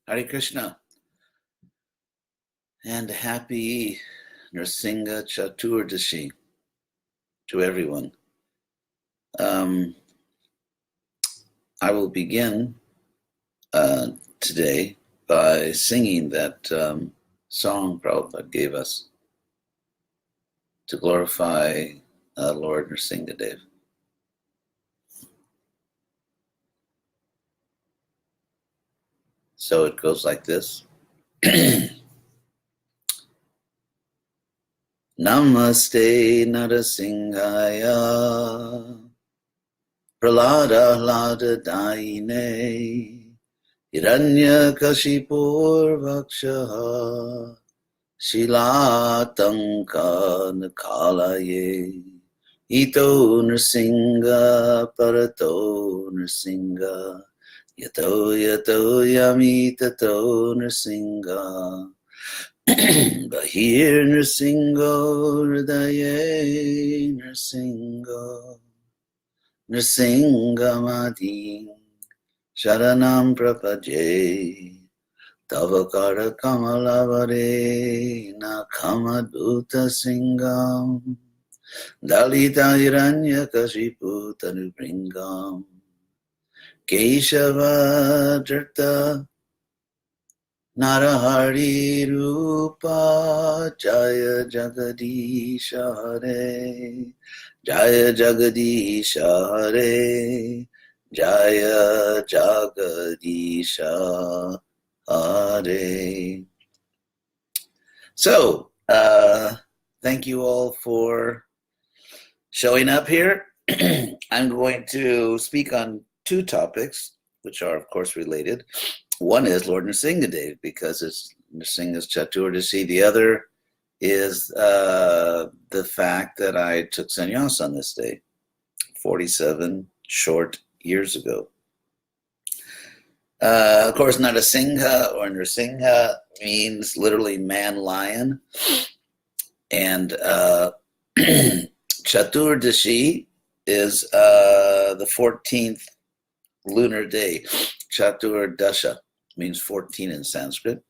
Hare Krishna, and happy Nrsimha Caturdasi to everyone. I will begin today by singing that song Prabhupada gave us to glorify Lord Nrsimha Dev. So it goes like this. Namaste Nrsimhaya Pralada Hlada Daine Hiranyakashipur Vakshaha Shilatanka Nakalaye Ito Nrsimha Parato Nrsimha Yato Yato Yami Tato Nrsimha Bahir Nrsimha Hridaye Nrsimha Nrsimha Madhi Sharanam Prapaje Tavakara Kamalavare Nakamadhuta Singham Dalita Hiranyakashipu Tanubringam Keshava Drta Narahari Rupa Jaya Jagadisha Hare Jaya Jagadisha Hare Jaya Jagadisha Hare. So, thank you all for showing up here. I'm going to speak on two topics, which are, of course, related. One is Lord Nrsimha Dev, because it's Nrsimha's Caturdasi. The other is the fact that I took sannyas on this day, 47 short years ago. Of course, Nrsimha or Nrsimha means literally man-lion. And Caturdasi is the 14th lunar day. Caturdasha means 14 in Sanskrit.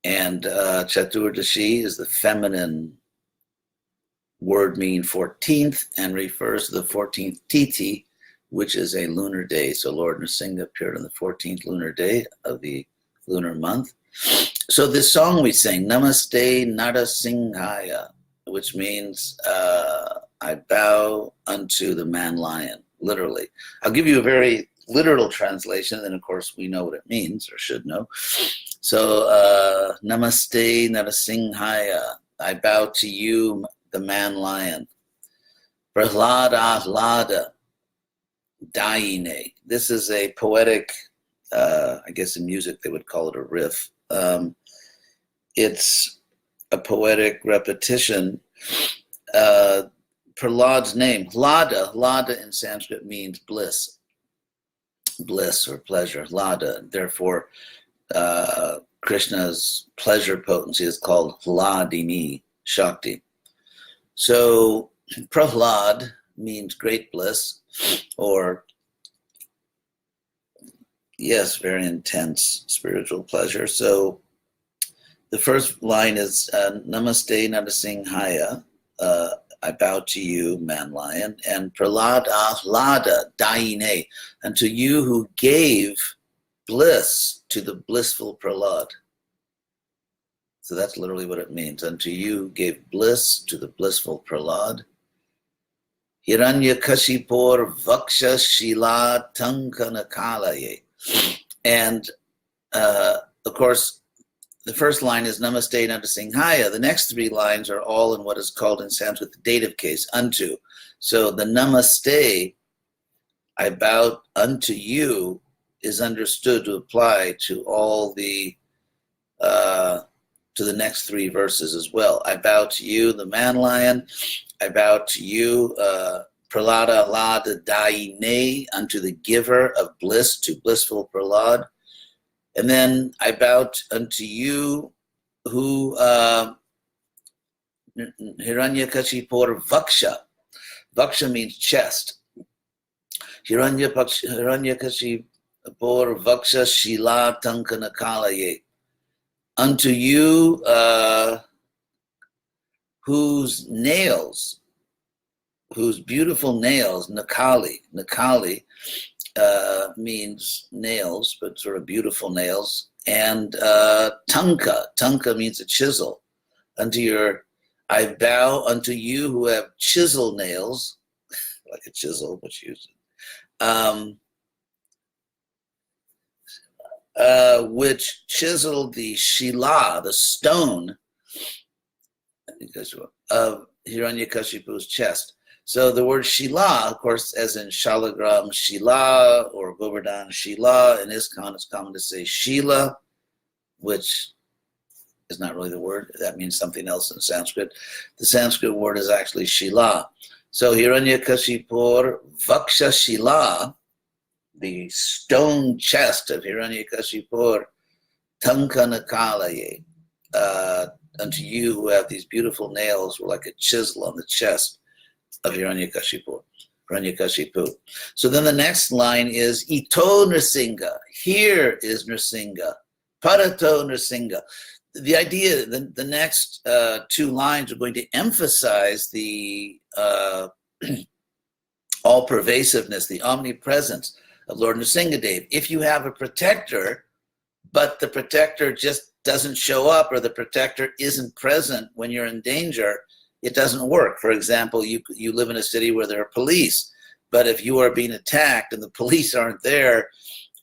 And Caturdasi is the feminine word meaning 14th and refers to the 14th Tithi, which is a lunar day. So Lord Nrsimha appeared on the 14th lunar day of the lunar month. So this song we sing, Namaste Nrsimhaya, which means I bow unto the man-lion, literally. I'll give you a very literal translation, and of course we know what it means, or should know. So Namaste Nrsimhaya, I bow to you, the man-lion. Prahlada Hlada Daine. This is a poetic, I guess in music they would call it a riff. It's a poetic repetition. Prahlad's name, Hlada in Sanskrit means bliss or pleasure, Hlada. Therefore, Krishna's pleasure potency is called Hladini, Shakti. So Prahlad means great bliss, or yes, very intense spiritual pleasure. So the first line is Namaste Nrsimhaya, I bow to you, man-lion, and Prahlada Hlada Daine, and to you who gave bliss to the blissful Prahlad. So that's literally what it means. Unto you who gave bliss to the blissful Prahlad. Hiranyakashipur Vaksha Shila Tankanakalaye. And of course, the first line is Namaste Nrsimhaya. The next three lines are all in what is called in Sanskrit the dative case, unto. So the Namaste, I bow unto you, is understood to apply to all the to the next three verses as well. I bow to you, the man-lion. I bow to you, Prahlada Hlada Daine, unto the giver of bliss, to blissful Prahlad. And then I bow unto you who Hiranyakashipur Vaksha. Vaksha means chest. Hiranyakashi Por Vaksha Shila Tankanakalaye. Unto you whose beautiful nails, Nakali means nails, but sort of beautiful nails, and Tanka means a chisel. I bow unto you who have chisel nails, like a chisel, which uses which chiseled the Shila, the stone, of Hiranyakashipu's chest. So the word Shila, of course, as in Shalagram Shila or Govardhan Shila, in ISKCON it's common to say Shila, which is not really the word. That means something else in Sanskrit. The Sanskrit word is actually Shila. So Hiranyakashipu Vaksha Shila, the stone chest of Hiranyakashipu, Tankanakalaye, unto you who have these beautiful nails were like a chisel on the chest of Hiranyakashipu. So then the next line is Ito Nrsimha. Here is Nrsimha. Parato Nrsimha. The idea, the next two lines are going to emphasize the all-pervasiveness, the omnipresence of Lord Nrsimhadev. If you have a protector, but the protector just doesn't show up, or the protector isn't present when you're in danger, it doesn't work. For example, you live in a city where there are police, but if you are being attacked and the police aren't there,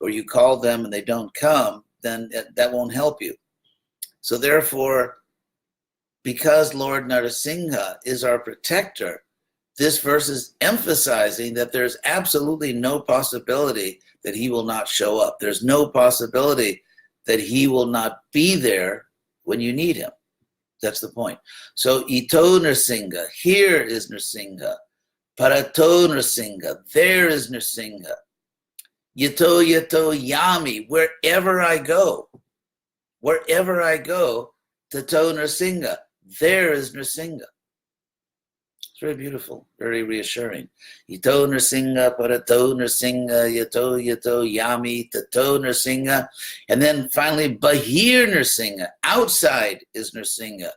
or you call them and they don't come, then that won't help you. So therefore, because Lord Nrsimha is our protector, this verse is emphasizing that there's absolutely no possibility that he will not show up. There's no possibility that he will not be there when you need him. That's the point. So Ito Nrsimha, here is Nrsimha. Parato Nrsimha, there is Nrsimha. Yato Yami, wherever I go, Tato Nrsimha, there is Nrsimha. It's very beautiful, very reassuring. Ito Nrsimha, Parato Nrsimha, Yato Yami, Tato Nrsimha. And then finally, Bahir Nrsimha, outside is Nrsimha.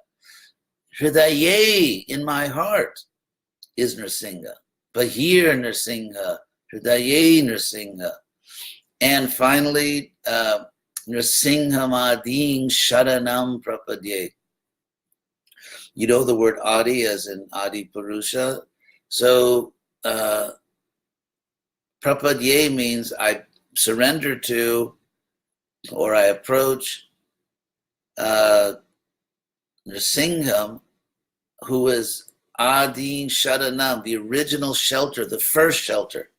Hridaye, in my heart, is Nrsimha. Bahir Nrsimha, Hridaye Nrsimha. And finally, Nrsimhamading Sharanam Prapadye. You know the word Adi as in Adi Purusha. So Prapadye means I surrender to, or I approach Nrsimham, who is Adi Sharanam, the original shelter, the first shelter.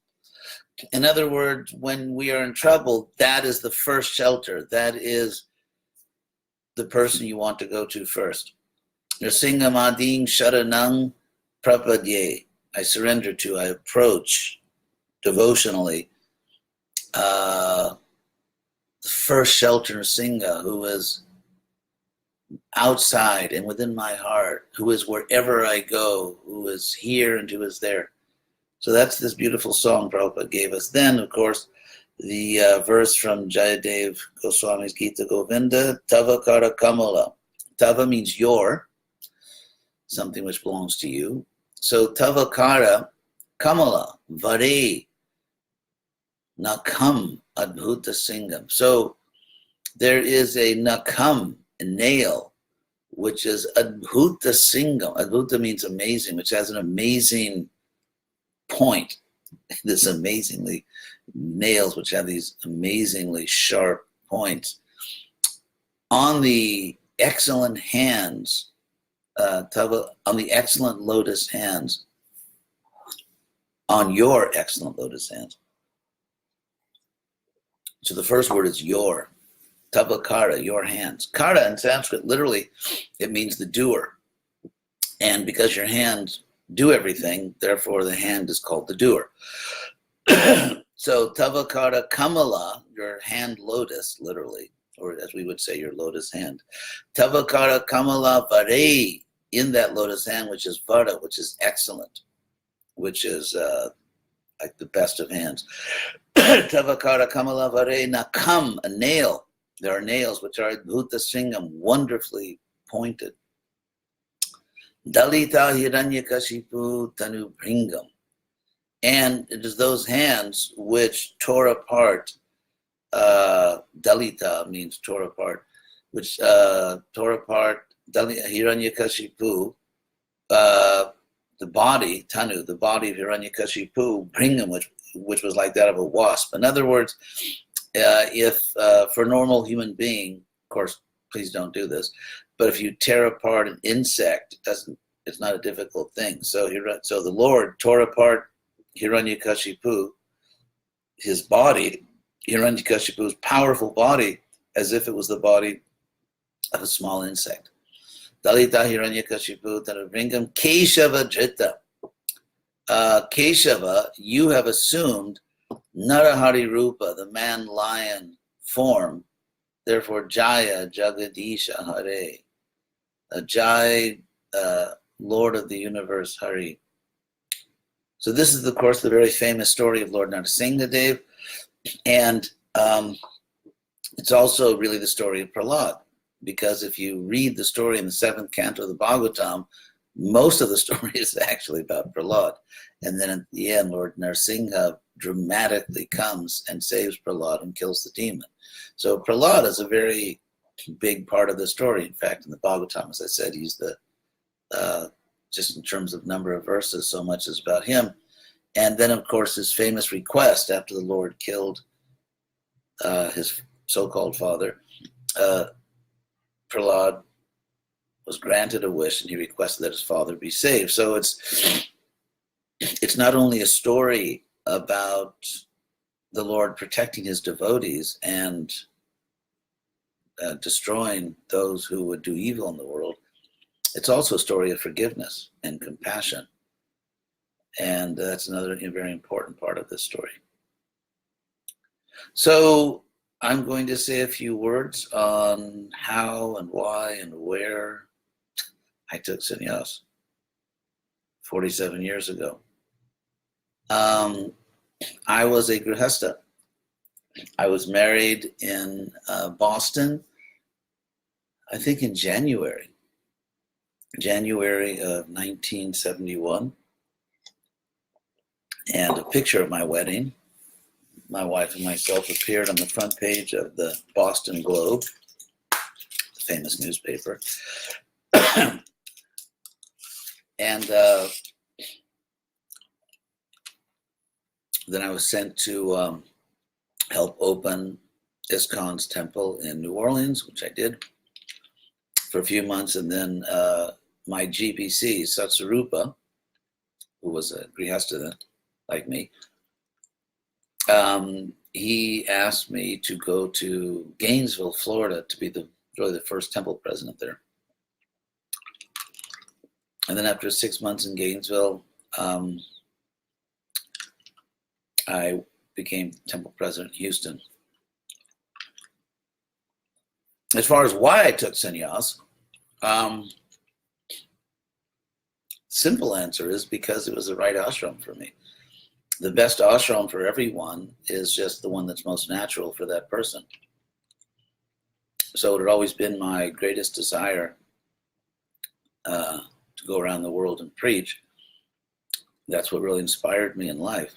In other words, when we are in trouble, that is the first shelter. That is the person you want to go to first. Nrsimhamading Sharanam Prapadye. I surrender to, I approach devotionally the first shelter Nrsimha, who is outside and within my heart, who is wherever I go, who is here and who is there. So that's this beautiful song Prabhupada gave us. Then, of course, the verse from Jayadev Goswami's Gita Govinda, Tava Kara Kamala. Tava means your, something which belongs to you. So Tava Kara Kamala, Vare, Nakam, Adbhuta Singham. So there is a Nakam, a nail, which is Adbhuta Singham. Adbhuta means amazing, which has an amazing point. This amazingly nails, which have these amazingly sharp points on the excellent hands, on the excellent lotus hands, on your excellent lotus hands. So the first word is your, Tavakara, your hands. Kara in Sanskrit, literally, it means the doer. And because your hands do everything, therefore the hand is called the doer. So Tavakara Kamala, your hand lotus, literally, or as we would say, your lotus hand. Tavakara Kamala Vare, in that lotus hand, which is Vara, which is excellent, which is like the best of hands. Tavakara Kamala Vare Nakam, a nail. There are nails which are Bhuta Singam, wonderfully pointed. Dalita Hiranyakashipu Tanu Bringam. And it is those hands which tore apart, Dalita means tore apart, which tore apart Hiranyakashipu, the body, Tanu, the body of Hiranyakashipu, Bringam, which was like that of a wasp. In other words, if for a normal human being, of course, please don't do this, but if you tear apart an insect, it's not a difficult thing. So the Lord tore apart Hiranyakashipu, his body, Hiranyakashipu's powerful body, as if it was the body of a small insect. Dalita Hiranyakashipu Tanavringam Keshava Jita. Keshava, you have assumed Narahari Rupa, the man-lion form. Therefore, Jaya Jagadisha Hare. Jai, Lord of the universe, Hari. So this is, of course, the very famous story of Lord Nrsimha Dev. And it's also really the story of Prahlad. Because if you read the story in the 7th canto of the Bhagavatam, most of the story is actually about Prahlad. And then at the end, Lord Nrsimha dramatically comes and saves Prahlad and kills the demon. So Prahlad is a very big part of the story. In fact, in the Bhagavatam, as I said, he's the, just in terms of number of verses, so much is about him. And then, of course, his famous request after the Lord killed his so-called father, Prahlad was granted a wish, and he requested that his father be saved. So it's not only a story about the Lord protecting his devotees and destroying those who would do evil in the world. It's also a story of forgiveness and compassion. And that's another very important part of this story. So I'm going to say a few words on how and why and where I took sannyas 47 years ago. I was a grihastha. I was married in Boston, I think in January of 1971. And a picture of my wedding, my wife and myself, appeared on the front page of the Boston Globe, the famous newspaper. And then I was sent to help open ISKCON's temple in New Orleans, which I did for a few months. And then my GBC, Satsarupa, who was a grihastha then, like me, he asked me to go to Gainesville, Florida, to be really the first temple president there. And then after 6 months in Gainesville, I became temple president in Houston. As far as why I took sannyas, simple answer is because it was the right ashram for me. The best ashram for everyone is just the one that's most natural for that person. So it had always been my greatest desire to go around the world and preach. That's what really inspired me in life.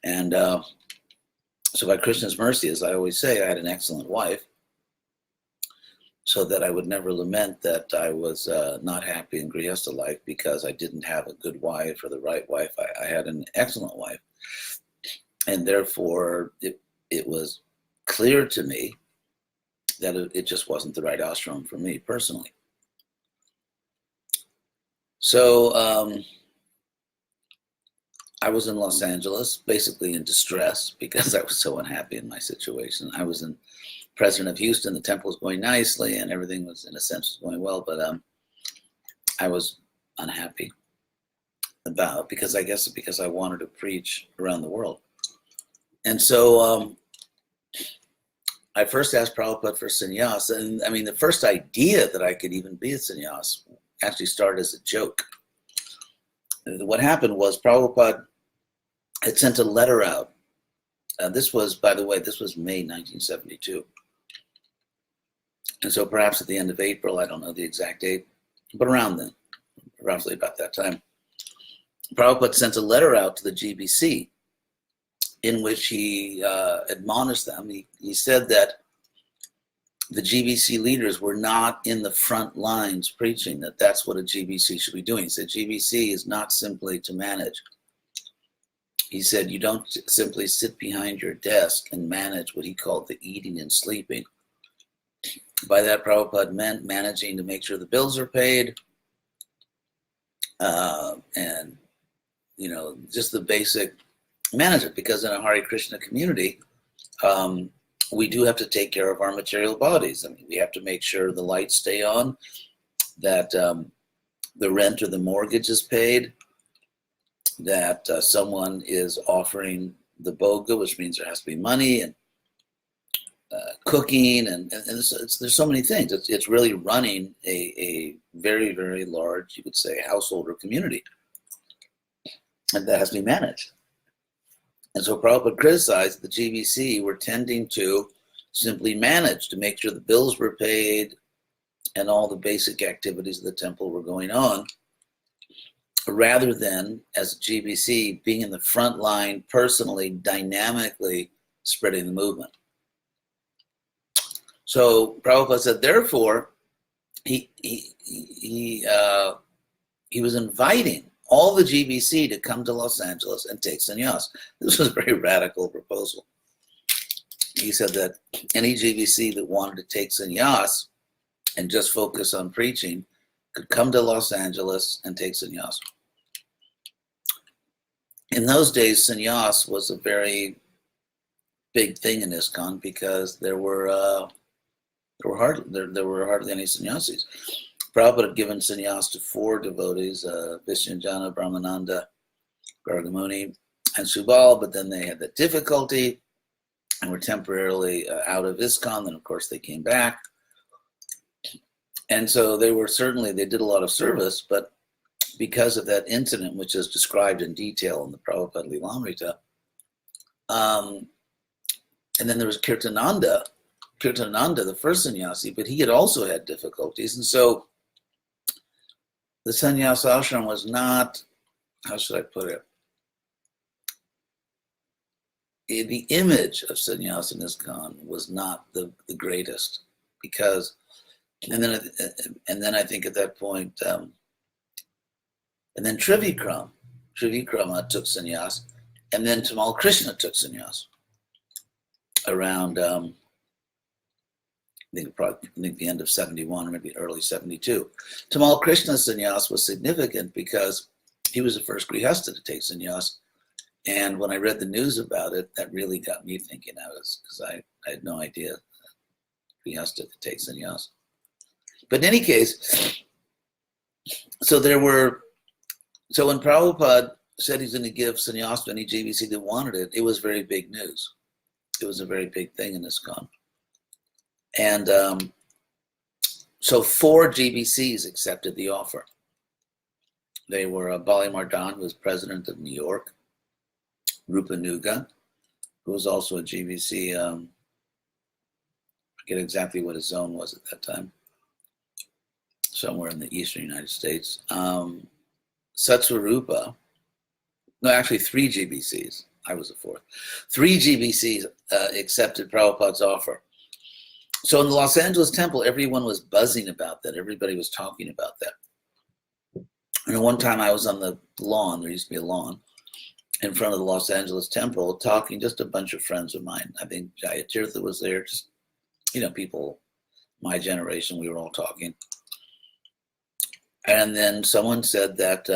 And so by Krishna's mercy, as I always say, I had an excellent wife, so that I would never lament that I was not happy in grihastha life because I didn't have a good wife or the right wife. I had an excellent wife. And therefore, it was clear to me that it just wasn't the right ashram for me personally. So I was in Los Angeles, basically in distress because I was so unhappy in my situation. I was president of Houston. The temple was going nicely and everything was, in a sense, going well, but I was unhappy because I wanted to preach around the world. And so I first asked Prabhupada for sannyas, and I mean, the first idea that I could even be a sannyas actually started as a joke. What happened was Prabhupada had sent a letter out This was, by the way, this was May 1972. And so perhaps at the end of April, I don't know the exact date, but around then, roughly about that time, Prabhupada sent a letter out to the GBC in which he admonished them. He said that the GBC leaders were not in the front lines preaching, that's what a GBC should be doing. He said GBC is not simply to manage. He said you don't simply sit behind your desk and manage what he called the eating and sleeping. By that, Prabhupada meant managing to make sure the bills are paid, and just the basic management. Because in a Hare Krishna community, we do have to take care of our material bodies. I mean, we have to make sure the lights stay on, that the rent or the mortgage is paid, that someone is offering the boga, which means there has to be money, and cooking, and there's so many things. It's really running a very, very large, you could say, household or community, and that has to be managed. And so Prabhupada criticized the GBC were tending to simply manage to make sure the bills were paid and all the basic activities of the temple were going on, rather than, as GBC, being in the front line personally, dynamically spreading the movement. So Prabhupada said, therefore, he was inviting all the GBC to come to Los Angeles and take sannyas. This was a very radical proposal. He said that any GBC that wanted to take sannyas and just focus on preaching could come to Los Angeles and take sannyas. In those days, sannyas was a very big thing in ISKCON because there were hardly any sannyasis. Prabhupada had given sannyas to 4 devotees, Vishnujanana, Brahmananda, Gargamuni, and Subal, but then they had that difficulty and were temporarily out of ISKCON. Then, of course, they came back. And so they did a lot of service, but because of that incident, which is described in detail in the Prabhupada Lilamrita, and then there was Kirtananda, the first sannyasi, but he had also had difficulties. And so the sannyasa ashram was not, how should I put it? The image of sannyasa in ISKCON was not the greatest, because, and then I think at that point, and then Trivikrama took sannyas, and then Tamal Krishna took sannyas around, I think the end of 71 or maybe early 72. Tamal Krishna's sannyas was significant because he was the first grihastha to take sannyas. And when I read the news about it, that really got me thinking, because I had no idea grihastha could take sannyas. But in any case, so when Prabhupada said he's going to give sannyas to any GBC that wanted it, it was very big news. It was a very big thing in ISKCON. And so 4 GBCs accepted the offer. They were Bali Mardan, who was president of New York, Rupanuga, who was also a GBC, I forget exactly what his zone was at that time, somewhere in the eastern United States. Satswarupa, no, actually 3 GBCs, I was the 4th. 3 GBCs accepted Prabhupada's offer. So in the Los Angeles temple, everyone was buzzing about that. Everybody was talking about that. And one time I was on the lawn, there used to be a lawn, in front of the Los Angeles temple, talking, just a bunch of friends of mine. I think Jayatirtha was there, just, people my generation, we were all talking. And then someone said that,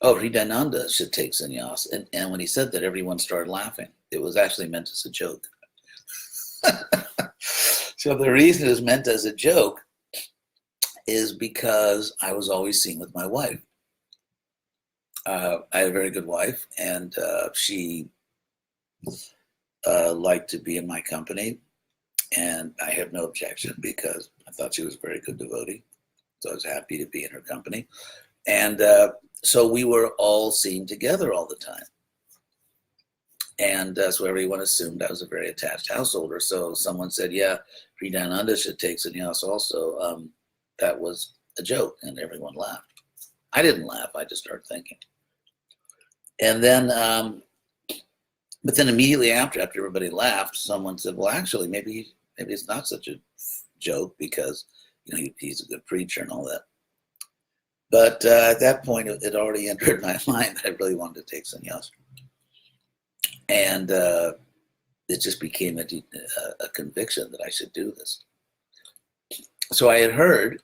Hridayananda should take sannyas. And when he said that, everyone started laughing. It was actually meant as a joke. So the reason it was meant as a joke is because I was always seen with my wife. I had a very good wife, and she liked to be in my company, and I had no objection because I thought she was a very good devotee. So I was happy to be in her company. And so we were all seen together all the time. And so everyone assumed I was a very attached householder. So someone said, yeah, Sridhananda should take sannyas also. That was a joke, and everyone laughed. I didn't laugh. I just started thinking. And then, but then immediately after everybody laughed, someone said, well, actually, maybe it's not such a joke because, he's a good preacher and all that. But at that point, it already entered my mind that I really wanted to take sannyas. And it just became a conviction that I should do this. So I had heard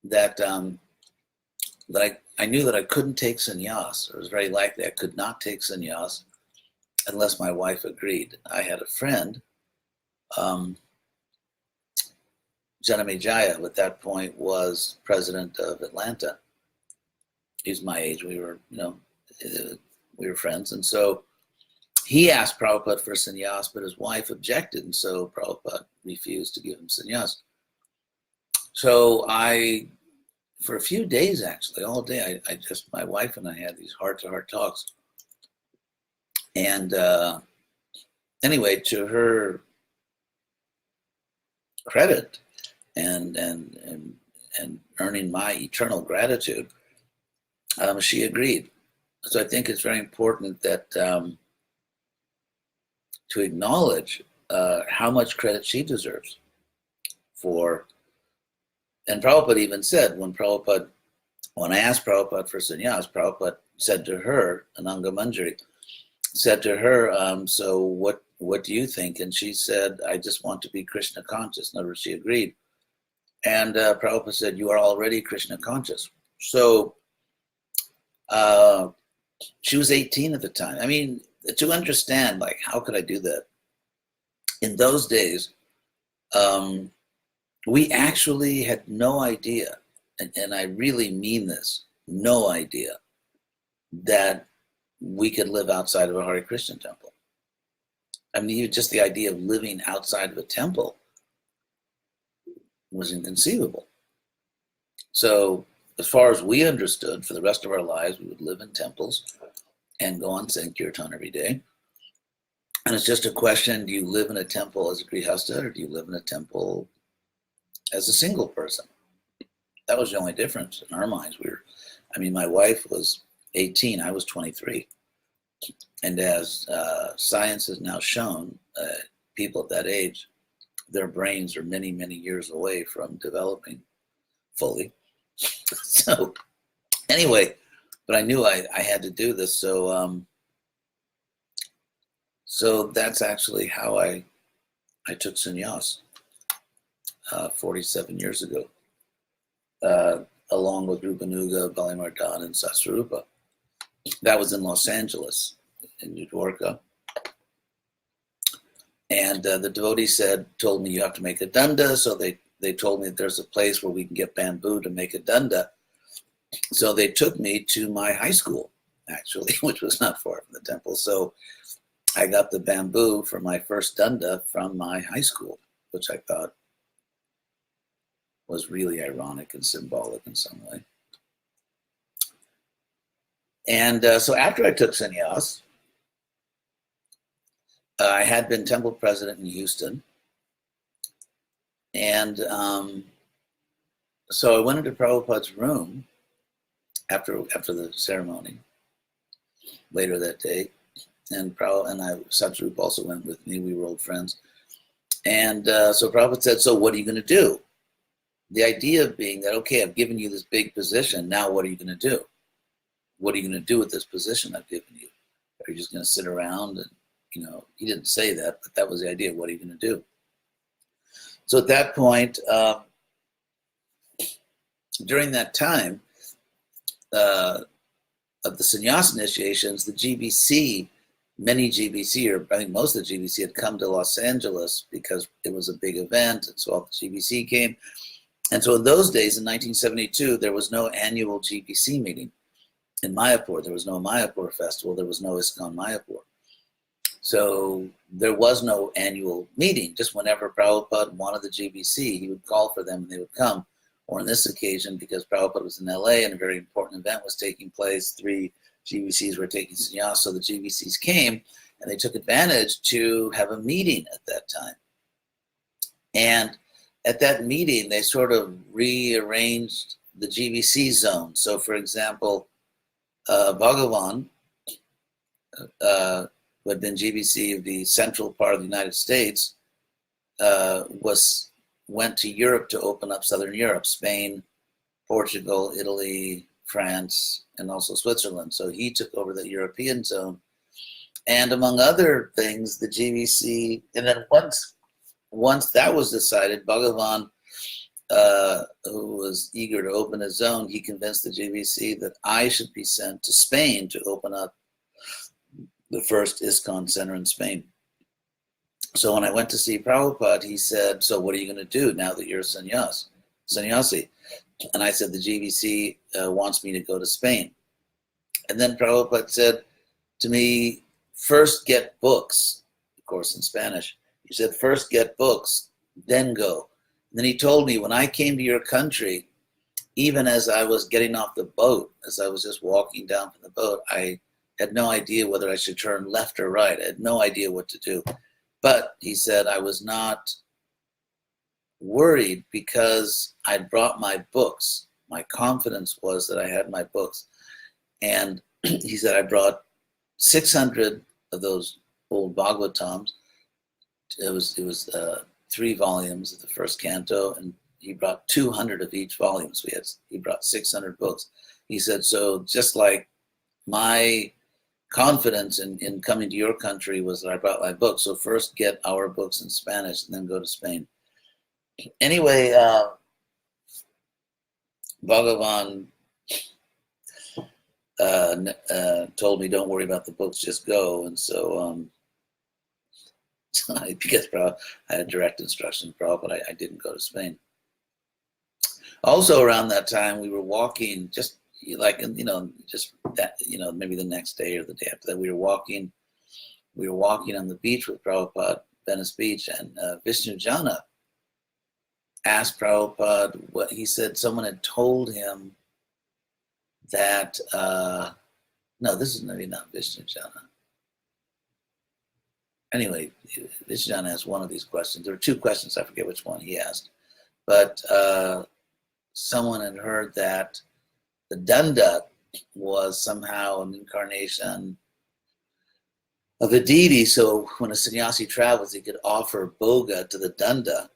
that I knew that I couldn't take sannyas. It was very likely I could not take sannyas unless my wife agreed. I had a friend, Janame Jaya, at that point was president of Atlanta. He's my age. We were friends. And so he asked Prabhupada for sannyas, but his wife objected. And so Prabhupada refused to give him sannyas. So for a few days, actually, all day, my wife and I had these heart-to-heart talks. And anyway, to her credit and earning my eternal gratitude, she agreed. So I think it's very important that to acknowledge how much credit she deserves for. And Prabhupada even said, when I asked Prabhupada for sannyas, Prabhupada said to her, Ananga Manjari, said to her, so what do you think? And she said, I just want to be Krishna conscious. In other words, she agreed. And Prabhupada said, you are already Krishna conscious. So she was 18 at the time. I mean, to understand, how could I do that? In those days, we actually had no idea, and I really mean this, no idea that we could live outside of a Hare Krishna temple. I mean, just the idea of living outside of a temple was inconceivable. So as far as we understood, for the rest of our lives, we would live in temples and go on Sankirtan every day. And it's just a question, do you live in a temple as a grihasta, or do you live in a temple as a single person? That was the only difference in our minds. My wife was 18, I was 23. And as science has now shown, people at that age, their brains are many, many years away from developing fully. So anyway, but I knew I had to do this. So that's actually how I took sannyas 47 years ago, along with Rupanuga, Balimardan, and Sasrupa. That was in Los Angeles, in New Dwarka. And the devotee told me you have to make a danda. So they told me that there's a place where we can get bamboo to make a danda. So they took me to my high school, actually, which was not far from the temple. So I got the bamboo for my first danda from my high school, which I thought was really ironic and symbolic in some way. And so after I took sannyas, I had been temple president in Houston. And so I went into Prabhupada's room after the ceremony later that day. And Satrup also went with me. We were old friends. And so Prabhupada said, so what are you going to do? The idea being that, okay, I've given you this big position. Now what are you going to do? What are you going to do with this position I've given you? Are you just going to sit around? And, he didn't say that, but that was the idea. What are you going to do? So at that point, during that time of the sannyas initiations, the GBC, many GBC, or I think most of the GBC had come to Los Angeles because it was a big event, and so all the GBC came. And so in those days, in 1972, there was no annual GBC meeting in Mayapur. There was no Mayapur festival. There was no ISKCON Mayapur. So there was no annual meeting. Just whenever Prabhupada wanted the GBC, he would call for them and they would come. Or on this occasion, because Prabhupada was in LA and a very important event was taking place, 3 GBCs were taking sannyas, so the GBCs came. And they took advantage to have a meeting at that time. And at that meeting, they sort of rearranged the GBC zone. So, for example, Bhagavan, who had been GBC of the central part of the United States, went to Europe to open up Southern Europe, Spain, Portugal, Italy, France, and also Switzerland. So he took over the European zone. And among other things, the GBC, and then once that was decided, Bhagavan, who was eager to open his zone, he convinced the GBC that I should be sent to Spain to open up the first ISKCON center in Spain. So when I went to see Prabhupada, he said, so what are you going to do now that you're a sannyasi? And I said, the GBC wants me to go to Spain. And then Prabhupada said to me, first get books, of course in Spanish. He said, first get books, then go. And then he told me, when I came to your country, even as I was getting off the boat, as I was just walking down from the boat, I had no idea whether I should turn left or right. I had no idea what to do. But he said, I was not worried because I brought my books. My confidence was that I had my books. And he said, I brought 600 of those old Bhagavatams. It was 3 volumes of the first canto, and he brought 200 of each volume. So he brought 600 books. He said, so just like my confidence in coming to your country was that I brought my books. So first get our books in Spanish and then go to Spain. Anyway, Bhagavan told me, don't worry about the books, just go. And so, because I had direct instruction from Prabhupada, I didn't go to Spain. Also around that time, we were walking, just like, just that, maybe the next day or the day after that, we were walking on the beach with Prabhupada, Venice Beach, and Vishnu Jana asked Prabhupada what he said. Someone had told him that, no, this is maybe not Vishnu Jana. Anyway, Vishnu Jana asked one of these questions. There were 2 questions, I forget which one he asked. But someone had heard that the Danda was somehow an incarnation of a deity. So when a sannyasi travels, he could offer boga to the Danda.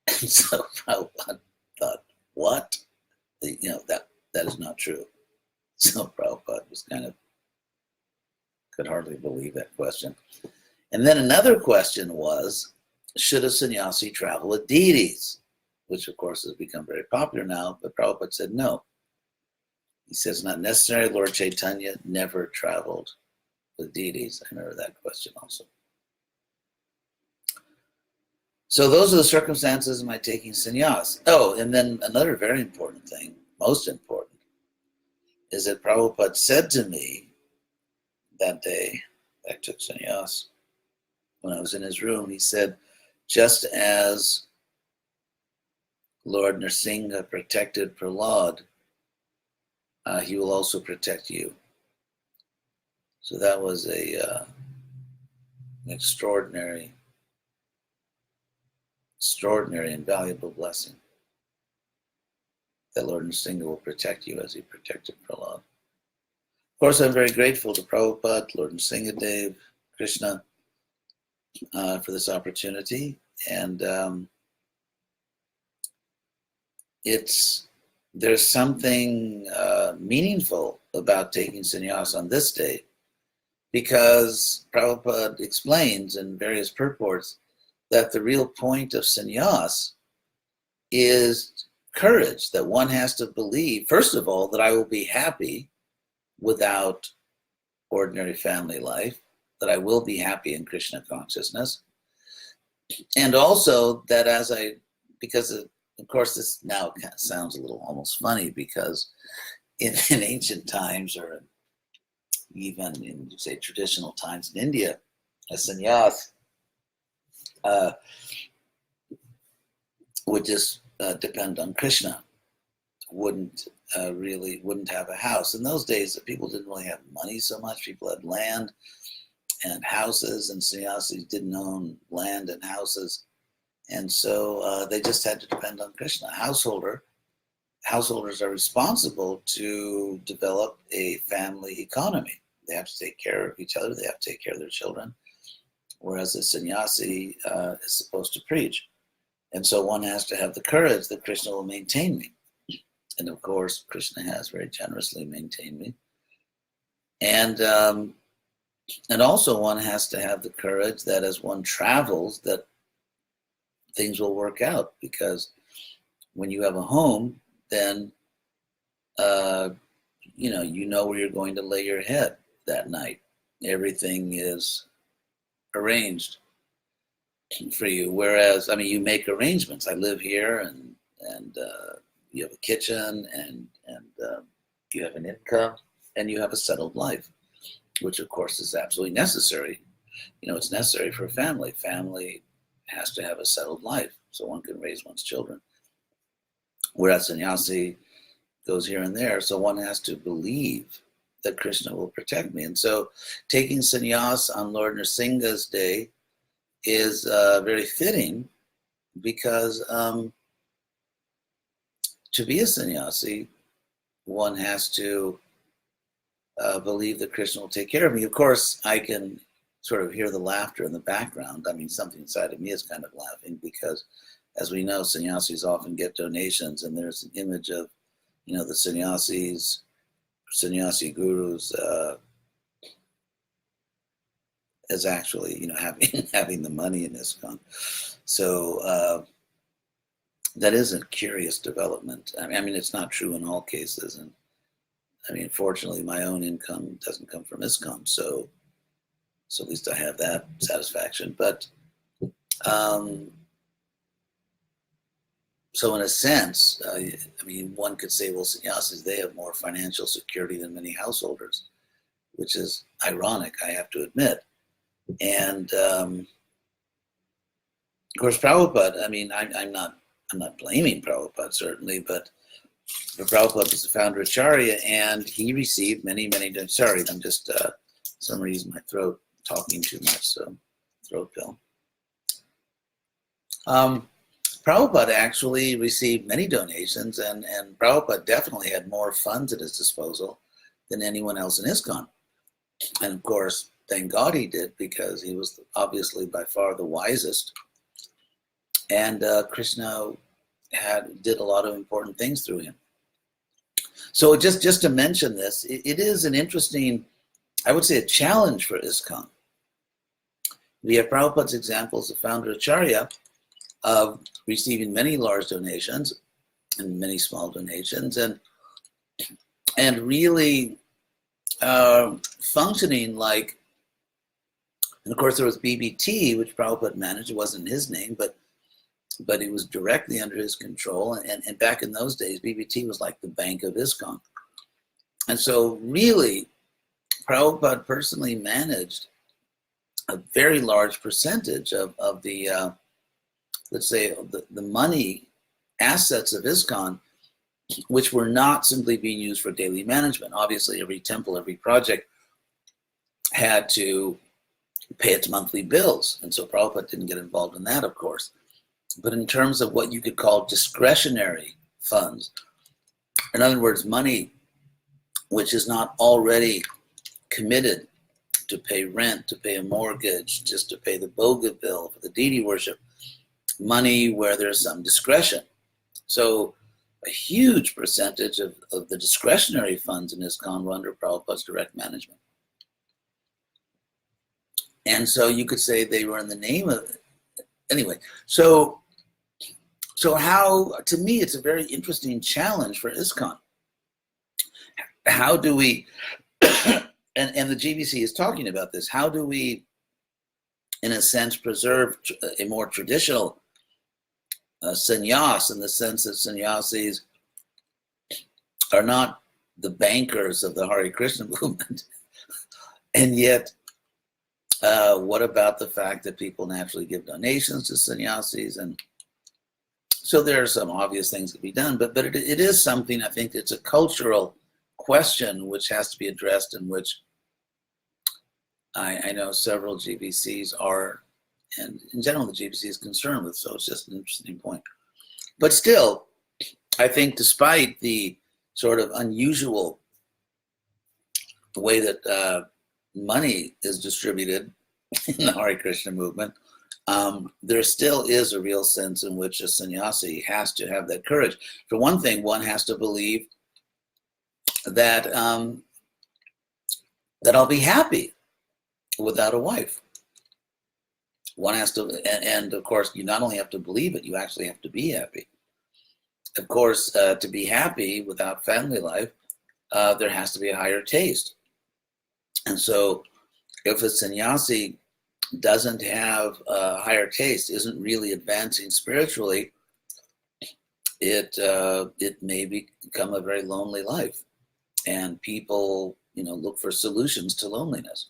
And so Prabhupada thought, what? That is not true. So Prabhupada was could hardly believe that question. And then another question was, should a sannyasi travel with deities? Which of course has become very popular now, but Prabhupada said no. He says, not necessary. Lord Chaitanya never traveled with deities. I remember that question also. So those are the circumstances of my taking sannyas. Oh, and then another very important thing, most important, is that Prabhupada said to me that day I took sannyas, when I was in his room, he said, just as Lord Nrsimha protected Prahlad, he will also protect you. So that was an extraordinary and valuable blessing, that Lord Nrsimha will protect you as he protected Prahlad. Of course, I'm very grateful to Prabhupada, Lord Nrsimha Dev, Krishna, for this opportunity. And there's something meaningful about taking sannyas on this day, because Prabhupada explains in various purports that the real point of sannyas is courage, that one has to believe, first of all, that I will be happy without ordinary family life, that I will be happy in Krishna consciousness, and also that because of course this now sounds a little almost funny, because in ancient times, or even in, say, traditional times in India, a sannyas would just depend on Krishna, wouldn't have a house. In those days, people didn't really have money so much. People had land, and houses, and sannyasis didn't own land and houses. And so they just had to depend on Krishna. Householders are responsible to develop a family economy. They have to take care of each other. They have to take care of their children. Whereas a sannyasi is supposed to preach. And so one has to have the courage that Krishna will maintain me. And of course, Krishna has very generously maintained me. And also one has to have the courage that as one travels, that things will work out. Because when you have a home, then you know where you're going to lay your head that night. Everything is arranged for you. Whereas, you make arrangements. I live here, and you have a kitchen, and you have an income, and you have a settled life, which of course is absolutely necessary. It's necessary for a family. Family has to have a settled life so one can raise one's children. Whereas sannyasi goes here and there, so one has to believe that Krishna will protect me. And so taking sannyas on Lord Nrsimha's day is very fitting, because to be a sannyasi, one has to believe that Krishna will take care of me. Of course, I can sort of hear the laughter in the background. Something inside of me is kind of laughing, because as we know, sannyasis often get donations, and there's an image of, the sannyasi gurus as actually, having the money in ISKCON. So that is a curious development. It's not true in all cases, and fortunately, my own income doesn't come from ISKCON, so at least I have that satisfaction. But so in a sense, one could say, well, sannyasis, they have more financial security than many householders, which is ironic, I have to admit. And of course, Prabhupada, I'm not blaming Prabhupada, certainly, but Prabhupada was the founder of Acharya, and he received many, sorry, I'm just, for some reason, my throat, talking too much, so throat pill. Prabhupada actually received many donations, and Prabhupada definitely had more funds at his disposal than anyone else in ISKCON. And of course, thank God he did, because he was obviously by far the wisest. And Krishna did a lot of important things through him. So just to mention this, it is an interesting, I would say, a challenge for ISKCON. We have Prabhupada's examples, the founder of Acharya, of receiving many large donations and many small donations, and really functioning like, and of course there was BBT, which Prabhupada managed. It wasn't his name, but it was directly under his control. And back in those days, BBT was like the bank of ISKCON. And so really, Prabhupada personally managed a very large percentage of the let's say, the money assets of ISKCON, which were not simply being used for daily management. Obviously, every temple, every project had to pay its monthly bills. And so Prabhupada didn't get involved in that, of course. But in terms of what you could call discretionary funds, in other words, money which is not already committed to pay rent, to pay a mortgage, just to pay the Boga bill for the deity worship, money where there's some discretion. So a huge percentage of the discretionary funds in ISKCON were under Prabhupada's direct management. And so you could say they were in the name of it. Anyway, so how, to me, it's a very interesting challenge for ISKCON. How do we, and the GBC is talking about this, how do we, in a sense, preserve a more traditional sannyas, in the sense that sannyasis are not the bankers of the Hare Krishna movement. And yet, what about the fact that people naturally give donations to sannyasis? And so there are some obvious things to be done, but it is something, I think, it's a cultural question which has to be addressed, and which I know several GBCs are, and in general the GBC is concerned with, so it's just an interesting point. But still, I think despite the sort of unusual way that money is distributed in the Hare Krishna movement, there still is a real sense in which a sannyasi has to have that courage. For one thing, one has to believe that that I'll be happy without a wife. One has to, and of course, you not only have to believe it, you actually have to be happy. Of course, to be happy without family life, there has to be a higher taste. And so if a sannyasi doesn't have a higher taste, isn't really advancing spiritually, it may become a very lonely life. And people, look for solutions to loneliness.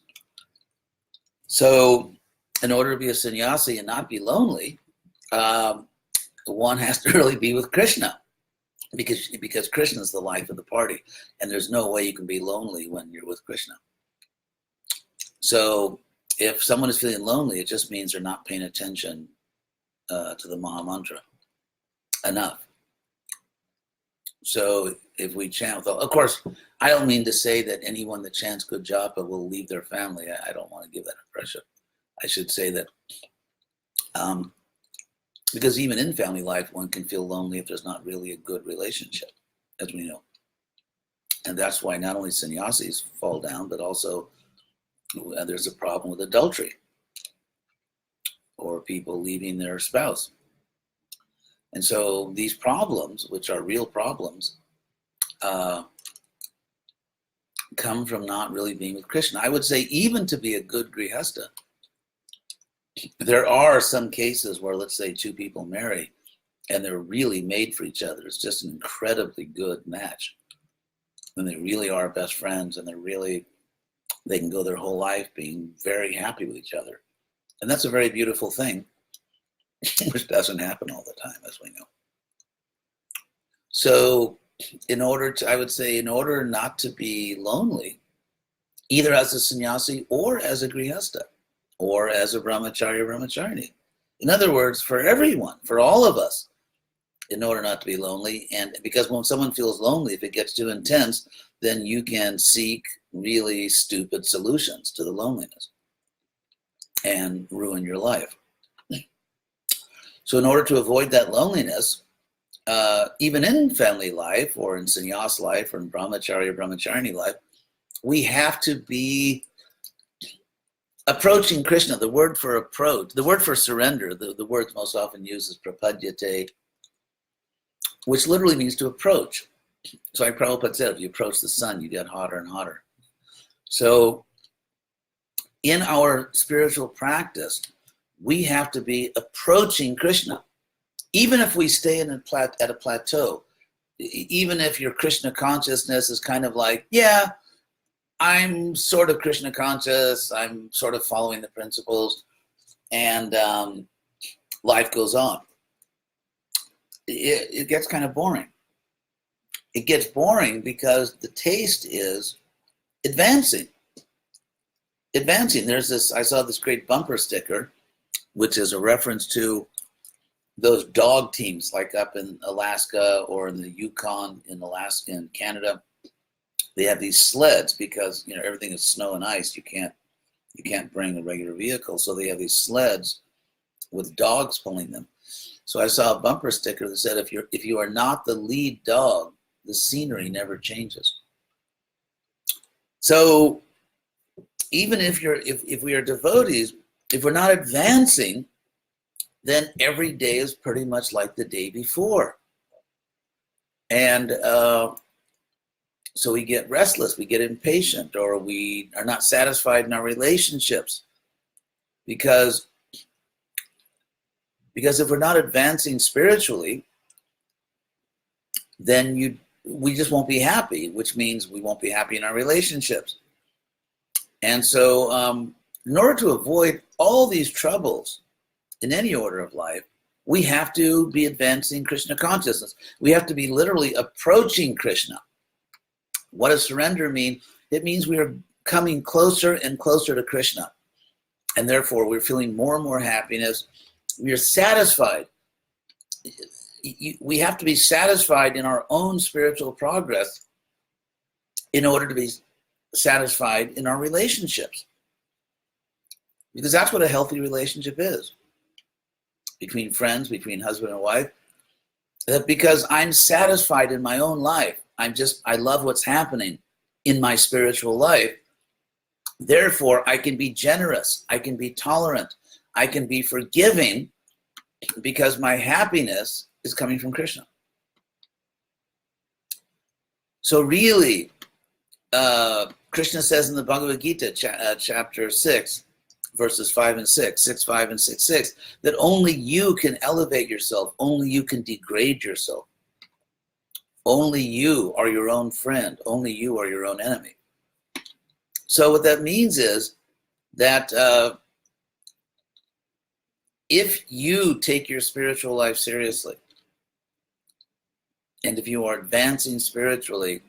So in order to be a sannyasi and not be lonely, one has to really be with Krishna, because Krishna is the life of the party, and there's no way you can be lonely when you're with Krishna. So if someone is feeling lonely, it just means they're not paying attention to the Maha Mantra enough. So if we chant, of course, I don't mean to say that anyone that chants good japa will leave their family. I don't want to give that impression. I should say that because even in family life, one can feel lonely if there's not really a good relationship, as we know. And that's why not only sannyasis fall down, but also there's a problem with adultery or people leaving their spouse. And so these problems, which are real problems, come from not really being with Krishna. I would say even to be a good grihastha, there are some cases where, let's say, two people marry and they're really made for each other. It's just an incredibly good match. And they really are best friends, and they can go their whole life being very happy with each other. And that's a very beautiful thing, which doesn't happen all the time, as we know. So I would say, in order not to be lonely, either as a sannyasi or as a grihastha, or as a brahmacharini. In other words, for everyone, for all of us, in order not to be lonely. And because when someone feels lonely, if it gets too intense, then you can seek really stupid solutions to the loneliness and ruin your life. So in order to avoid that loneliness, even in family life or in sannyas life or in brahmachari or brahmacharini life, we have to be approaching Krishna. The word for approach, the word for surrender, the word most often used is prapadyate, which literally means to approach. So like Prabhupada said, if you approach the sun, you get hotter and hotter. So in our spiritual practice, we have to be approaching Krishna. Even if we stay at a plateau, even if your Krishna consciousness is kind of like, yeah, I'm sort of Krishna conscious, I'm sort of following the principles, and life goes on. It gets kind of boring. It gets boring because the taste is advancing. I saw this great bumper sticker, which is a reference to those dog teams, like up in Alaska or in the Yukon in Canada. They have these sleds because everything is snow and ice. You can't bring a regular vehicle, so they have these sleds with dogs pulling them. So I saw a bumper sticker that said, "If you are not the lead dog, the scenery never changes." So even if we are devotees, if we're not advancing, then every day is pretty much like the day before. And so we get restless, we get impatient, or we are not satisfied in our relationships. Because if we're not advancing spiritually, then we just won't be happy, which means we won't be happy in our relationships. And so in order to avoid all these troubles in any order of life, we have to be advancing Krishna consciousness. We have to be literally approaching Krishna. What does surrender mean? It means we are coming closer and closer to Krishna. And therefore, we're feeling more and more happiness. We are satisfied. We have to be satisfied in our own spiritual progress in order to be satisfied in our relationships. Because that's what a healthy relationship is. Between friends, between husband and wife. That because I'm satisfied in my own life, I love what's happening in my spiritual life. Therefore, I can be generous, I can be tolerant, I can be forgiving because my happiness is coming from Krishna. So really, Krishna says in the Bhagavad Gita, chapter 6, verses 5 and 6, 6, 5 and 6, 6, that only you can elevate yourself, only you can degrade yourself. Only you are your own friend, only you are your own enemy. So what that means is that if you take your spiritual life seriously, and if you are advancing spiritually,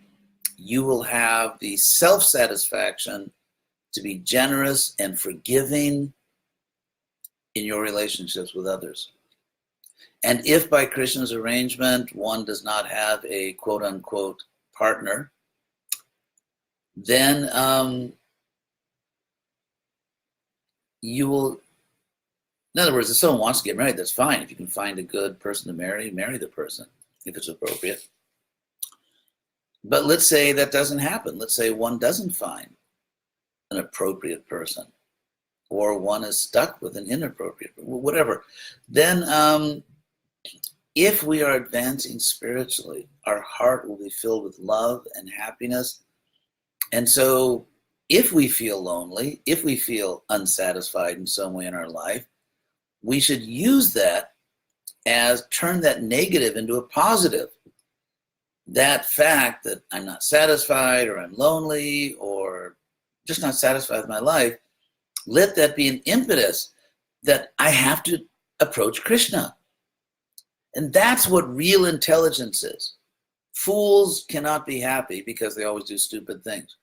you will have the self-satisfaction to be generous and forgiving in your relationships with others. And if by Krishna's arrangement one does not have a quote-unquote partner, then you will, in other words, if someone wants to get married, that's fine. If you can find a good person to marry the person, if it's appropriate. But let's say that doesn't happen. Let's say one doesn't find an appropriate person, or one is stuck with an inappropriate, whatever. Then if we are advancing spiritually, our heart will be filled with love and happiness. And so if we feel lonely, if we feel unsatisfied in some way in our life, we should use that as turn that negative into a positive. That fact that I'm not satisfied, or I'm lonely, or just not satisfied with my life, let that be an impetus that I have to approach Krishna. And that's what real intelligence is. Fools cannot be happy because they always do stupid things.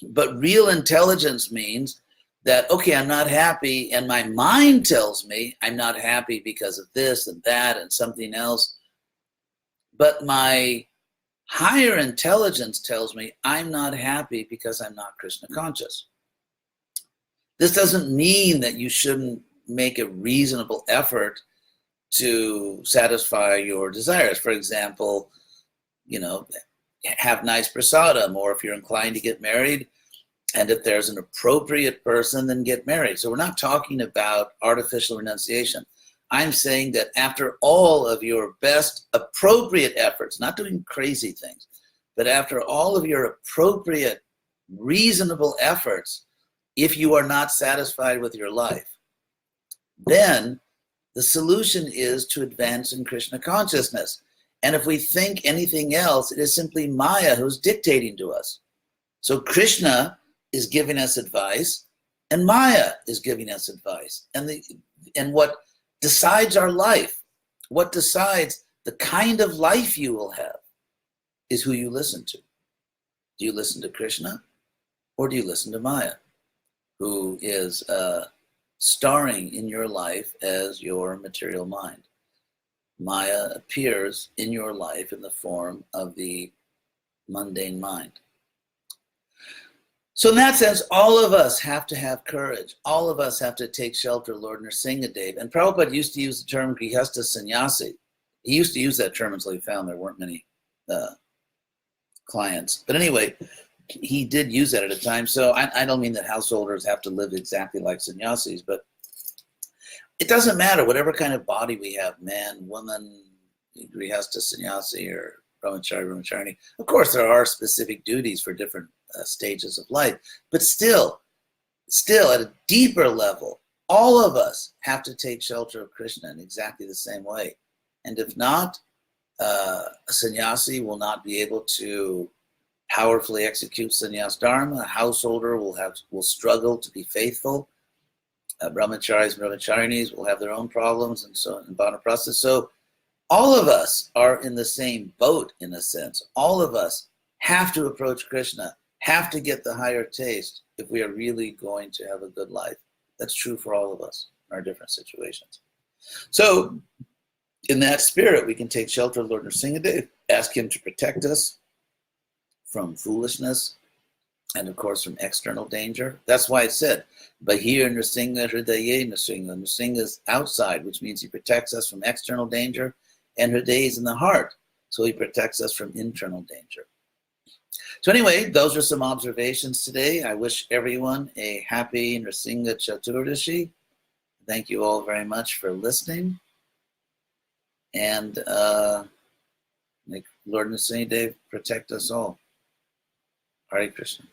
But real intelligence means that, okay, I'm not happy, and my mind tells me I'm not happy because of this and that and something else. But my higher intelligence tells me I'm not happy because I'm not Krishna conscious. This doesn't mean that you shouldn't make a reasonable effort to satisfy your desires. For example, have nice prasadam, or if you're inclined to get married, and if there's an appropriate person, then get married. So we're not talking about artificial renunciation. I'm saying that after all of your best appropriate efforts, not doing crazy things, but after all of your appropriate, reasonable efforts, if you are not satisfied with your life, then the solution is to advance in Krishna consciousness. And if we think anything else, it is simply Maya who's dictating to us. So Krishna is giving us advice, and Maya is giving us advice. And what decides our life, what decides the kind of life you will have, is who you listen to. Do you listen to Krishna, or do you listen to Maya, who is starring in your life as your material mind? Maya appears in your life in the form of the mundane mind. So in that sense, all of us have to have courage. All of us have to take shelter, Lord Nrsimha Dev. And Prabhupada used to use the term Grihasta sannyasi. He used to use that term until he found there weren't many clients. But anyway, he did use that at a time. So I don't mean that householders have to live exactly like sannyasis, but it doesn't matter whatever kind of body we have, man, woman, Grihasta sannyasi, or brahmachari. Of course, there are specific duties for different stages of life, but still at a deeper level, all of us have to take shelter of Krishna in exactly the same way. And if not, a sannyasi will not be able to powerfully execute sannyas dharma. A householder will struggle to be faithful. Brahmacharis and brahmacharinis will have their own problems, and so in Vanaprastha. So all of us are in the same boat, in a sense. All of us have to approach Krishna, have to get the higher taste if we are really going to have a good life. That's true for all of us in our different situations. So in that spirit, we can take shelter of Lord Nrsimha, ask him to protect us from foolishness and, of course, from external danger. That's why it said, Bahir Nrsimha Hridaye Nrsimha. Nrsimha is outside, which means he protects us from external danger, and Hridaye is in the heart, so he protects us from internal danger. So anyway, those are some observations today. I wish everyone a happy Nrsimha Caturdasi. Thank you all very much for listening. And may Lord Nrsimha protect us all. Hare Krishna.